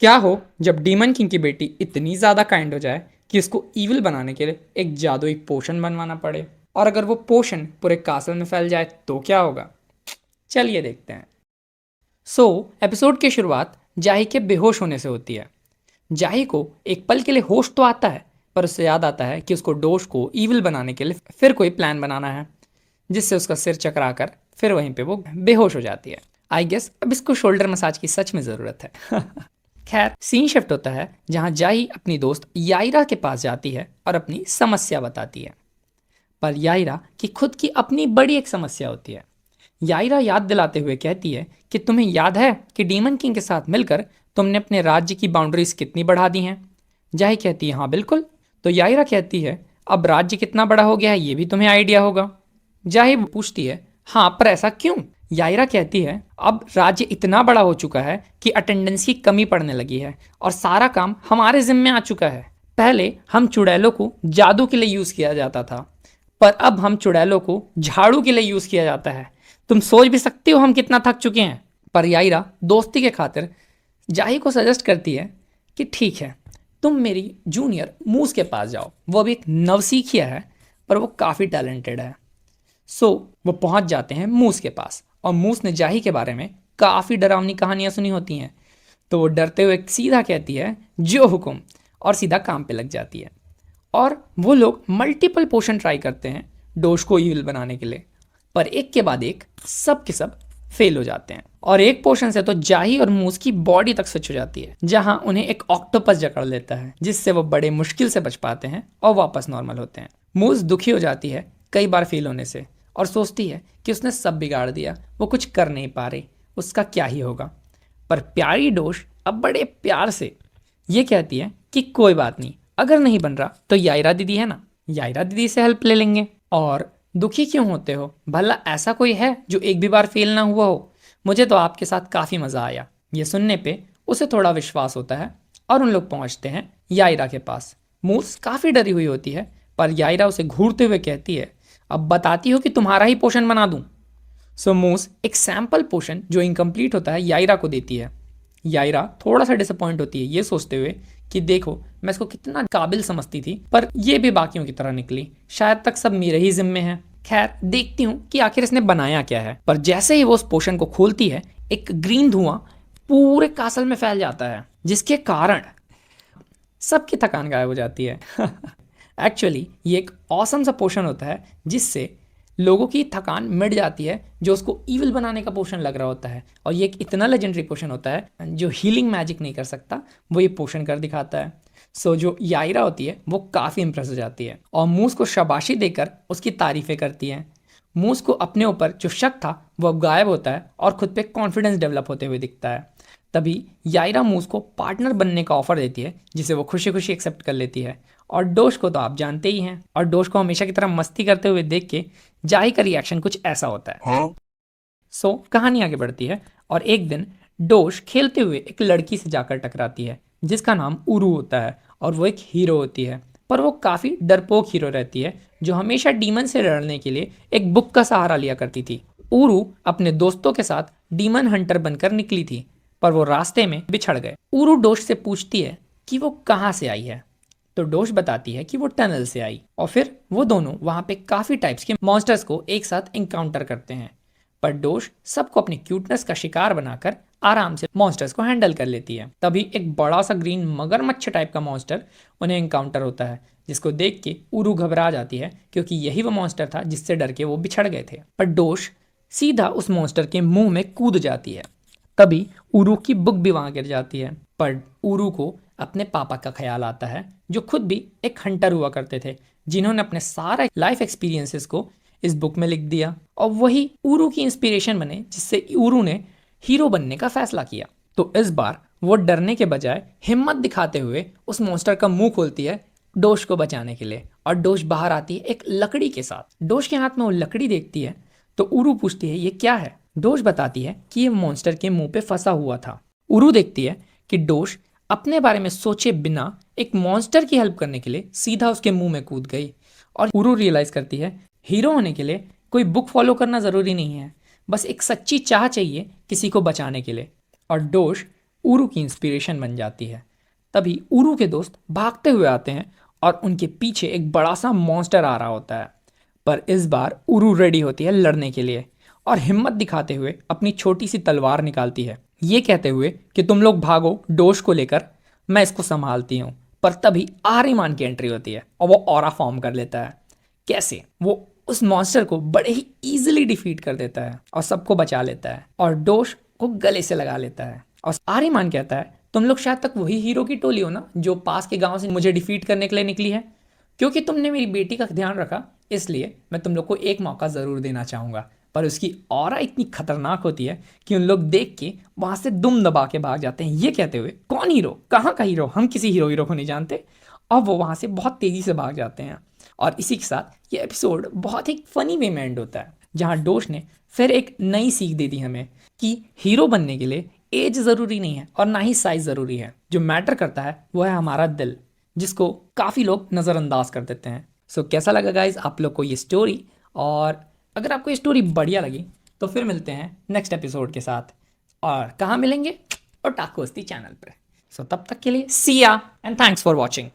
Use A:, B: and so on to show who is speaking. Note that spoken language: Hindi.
A: क्या हो जब डीमन किंग की बेटी इतनी ज़्यादा काइंड हो जाए कि उसको इविल बनाने के लिए एक जादुई पोशन बनवाना पड़े, और अगर वो पोशन पूरे कासल में फैल जाए तो क्या होगा? चलिए देखते हैं। एपिसोड की शुरुआत जाही के बेहोश होने से होती है। जाही को एक पल के लिए होश तो आता है, पर उससे याद आता है कि उसको डोश को इविल बनाने के लिए फिर कोई प्लान बनाना है, जिससे उसका सिर चकरा कर फिर वहीं पे वो बेहोश हो जाती है। आई गेस अब इसको शोल्डर मसाज की सच में ज़रूरत है। खैर, सीन शिफ्ट होता है जहां जाही अपनी दोस्त याइरा के पास जाती है और अपनी समस्या बताती है। पर याइरा की खुद की अपनी बड़ी एक समस्या होती है। याइरा याद दिलाते हुए कहती है कि तुम्हें याद है कि डीमन किंग के साथ मिलकर तुमने अपने राज्य की बाउंड्रीज कितनी बढ़ा दी हैं। जाही कहती है हाँ बिल्कुल। तो याइरा कहती है अब राज्य कितना बड़ा हो गया है ये भी तुम्हें आइडिया होगा। जाही पूछती है हाँ पर ऐसा क्यों? याइरा कहती है अब राज्य इतना बड़ा हो चुका है कि अटेंडेंस की कमी पड़ने लगी है और सारा काम हमारे जिम्मे आ चुका है। पहले हम चुड़ैलों को जादू के लिए यूज किया जाता था, पर अब हम चुड़ैलों को झाड़ू के लिए यूज किया जाता है। तुम सोच भी सकते हो हम कितना थक चुके हैं। पर याइरा दोस्ती के खातिर जाही को सजेस्ट करती है कि ठीक है, तुम मेरी जूनियर मूस के पास जाओ, वो भी एक नवसीखिया है पर वो काफ़ी टैलेंटेड है। वो पहुंच जाते हैं मूस के पास और मूस ने जाही के बारे में काफ़ी डरावनी कहानियां सुनी होती हैं। तो वो डरते हुए सीधा कहती है जो हुकुम, और सीधा काम पे लग जाती है। और वो लोग मल्टीपल पोशन ट्राई करते हैं डोश को ईविल बनाने के लिए, पर एक के बाद एक सब के सब फेल हो जाते हैं। और एक पोशन से तो जाही और मूस की बॉडी तक स्विच हो जाती है, जहां उन्हें एक ऑक्टोपस जकड़ लेता है, जिससे वो बड़े मुश्किल से बच पाते हैं और वापस नॉर्मल होते हैं। मूस दुखी हो जाती है कई बार फेल होने से और सोचती है कि उसने सब बिगाड़ दिया, वो कुछ कर नहीं पा रही, उसका क्या ही होगा। पर प्यारी डोश अब बड़े प्यार से ये कहती है कि कोई बात नहीं, अगर नहीं बन रहा तो याइरा दीदी है ना, याइरा दीदी से हेल्प ले लेंगे। और दुखी क्यों होते हो, भला ऐसा कोई है जो एक भी बार फेल ना हुआ हो? मुझे तो आपके साथ काफ़ी मज़ा आया। ये सुनने पे उसे थोड़ा विश्वास होता है और उन लोग पहुंचते हैं याइरा के पास। मूस काफ़ी डरी हुई होती है, पर याइरा उसे घूरते हुए कहती है अब बताती हो कि तुम्हारा ही पोशन बना दूं। मूस एक सैंपल पोशन जो इनकम्प्लीट होता है याइरा को देती है। याइरा थोड़ा सा डिसअपॉइंट होती है ये सोचते हुए कि देखो मैं इसको कितना काबिल समझती थी, पर ये भी बाकियों की तरह निकली, शायद तक सब मेरे ही जिम्मे है। खैर देखती हूँ कि आखिर इसने बनाया क्या है। पर जैसे ही वो उस पोशन को खोलती है एक ग्रीन धुआं पूरे कासल में फैल जाता है, जिसके कारण सबकी थकान गायब हो जाती है। एक्चुअली ये एक ऑसम सा पोशन होता है जिससे लोगों की थकान मिट जाती है, जो उसको ईविल बनाने का पोशन लग रहा होता है। और ये एक इतना लेजेंडरी पोशन होता है जो हीलिंग मैजिक नहीं कर सकता, वो ये पोशन कर दिखाता है। जो याइरा होती है वो काफ़ी इंप्रेस हो जाती है और मूस को शाबाशी देकर उसकी तारीफ़ें करती है। मूस को अपने ऊपर जो शक था वो अब गायब होता है और खुद पे कॉन्फिडेंस डेवलप होते हुए दिखता है। तभी याइरा मूस को पार्टनर बनने का ऑफर देती है, जिसे वो खुशी खुशी एक्सेप्ट कर लेती है। और डोश को तो आप जानते ही हैं, और डोश को हमेशा की तरह मस्ती करते हुए देख के जाही का रिएक्शन कुछ ऐसा होता है। कहानी आगे बढ़ती है और एक दिन डोश खेलते हुए एक लड़की से जाकर टकराती है जिसका नाम उरू होता है, और वो एक हीरो होती है, पर वो काफ़ी डरपोक हीरो रहती है जो हमेशा डीमन से लड़ने के लिए एक बुक का सहारा लिया करती थी। उरू अपने दोस्तों के साथ डीमन हंटर बनकर निकली थी, पर वो रास्ते में बिछड़ गए। उरू डोश से पूछती है कि वो कहाँ से आई है, तो डोश बताती है कि वो टनल से आई। और फिर वो दोनों वहाँ पे काफ़ी टाइप्स के मॉन्स्टर्स को एक साथ इनकाउंटर करते हैं, पर डोश सबको अपनी क्यूटनेस का शिकार बनाकर आराम से मॉन्स्टर्स को हैंडल कर लेती है। तभी एक बड़ा सा ग्रीन मगरमच्छ टाइप का मॉन्स्टर उन्हें इनकाउंटर होता है, जिसको देख के उरू घबरा जाती है क्योंकि यही वो मॉन्स्टर था जिससे डर के वो बिछड़ गए थे। पर डोश सीधा उस मॉन्स्टर के मुंह में कूद जाती है। तभी उरू की बुक भी वहां गिर जाती है, पर उरू को अपने पापा का ख्याल आता है जो खुद भी एक हंटर हुआ करते थे, जिन्होंने अपने सारा लाइफ एक्सपीरियंसेस को इस बुक में लिख दिया, और वही उरू की इंस्पिरेशन बने जिससे उरू ने हीरो बनने का फैसला किया। तो इस बार वो डरने के बजाय हिम्मत दिखाते हुए उस मॉन्स्टर का मुंह खोलती है डोश को बचाने के लिए, और डोश बाहर आती है एक लकड़ी के साथ। डोश के हाथ में वो लकड़ी देखती है तो उरू पूछती है ये क्या है। डोश बताती है कि ये मॉन्स्टर के मुंह पे फंसा हुआ था। उरू देखती है कि डोश अपने बारे में सोचे बिना एक मॉन्स्टर की हेल्प करने के लिए सीधा उसके मुंह में कूद गई, और उरू रियलाइज करती है हीरो होने के लिए कोई बुक फॉलो करना ज़रूरी नहीं है, बस एक सच्ची चाह चाहिए किसी को बचाने के लिए। और डोश उरू की इंस्पिरेशन बन जाती है। तभी उरू के दोस्त भागते हुए आते हैं और उनके पीछे एक बड़ा सा मॉन्स्टर आ रहा होता है। पर इस बार उरू रेडी होती है लड़ने के लिए और हिम्मत दिखाते हुए अपनी छोटी सी तलवार निकालती है, ये कहते हुए कि तुम लोग भागो डोश को लेकर, मैं इसको संभालती हूँ। पर तभी आर्यमान की एंट्री होती है और वो ऑरा फॉर्म कर लेता है। कैसे वो उस मॉन्स्टर को बड़े ही इजीली डिफीट कर देता है और सबको बचा लेता है और डोश को गले से लगा लेता है। और आर्यमान कहता है तुम लोग शायद तक वही हीरो की टोली हो ना जो पास के गांव से मुझे डिफीट करने के लिए निकली है। क्योंकि तुमने मेरी बेटी का ध्यान रखा इसलिए मैं तुम लोग को एक मौका ज़रूर देना चाहूँगा। पर उसकी ऑरा इतनी खतरनाक होती है कि उन लोग देख के वहाँ से दुम दबा के भाग जाते हैं, ये कहते हुए कौन हीरो, कहाँ का हीरो, हम किसी हीरो को नहीं जानते। और वो वहाँ से बहुत तेज़ी से भाग जाते हैं। और इसी के साथ ये एपिसोड बहुत ही फनी वे में एंड होता है, जहाँ डोश ने फिर एक नई सीख दे दी हमें कि हीरो बनने के लिए एज ज़रूरी नहीं है और ना ही साइज ज़रूरी है। जो मैटर करता है वो है हमारा दिल, जिसको काफ़ी लोग नज़रअंदाज कर देते हैं। सो कैसा लगा गाइज आप लोग को ये स्टोरी? और अगर आपको ये स्टोरी बढ़िया लगी तो फिर मिलते हैं नेक्स्ट एपिसोड के साथ। और कहाँ मिलेंगे? और टाकोस्ती चैनल पर। सो तब तक के लिए सी या एंड थैंक्स फॉर वॉचिंग।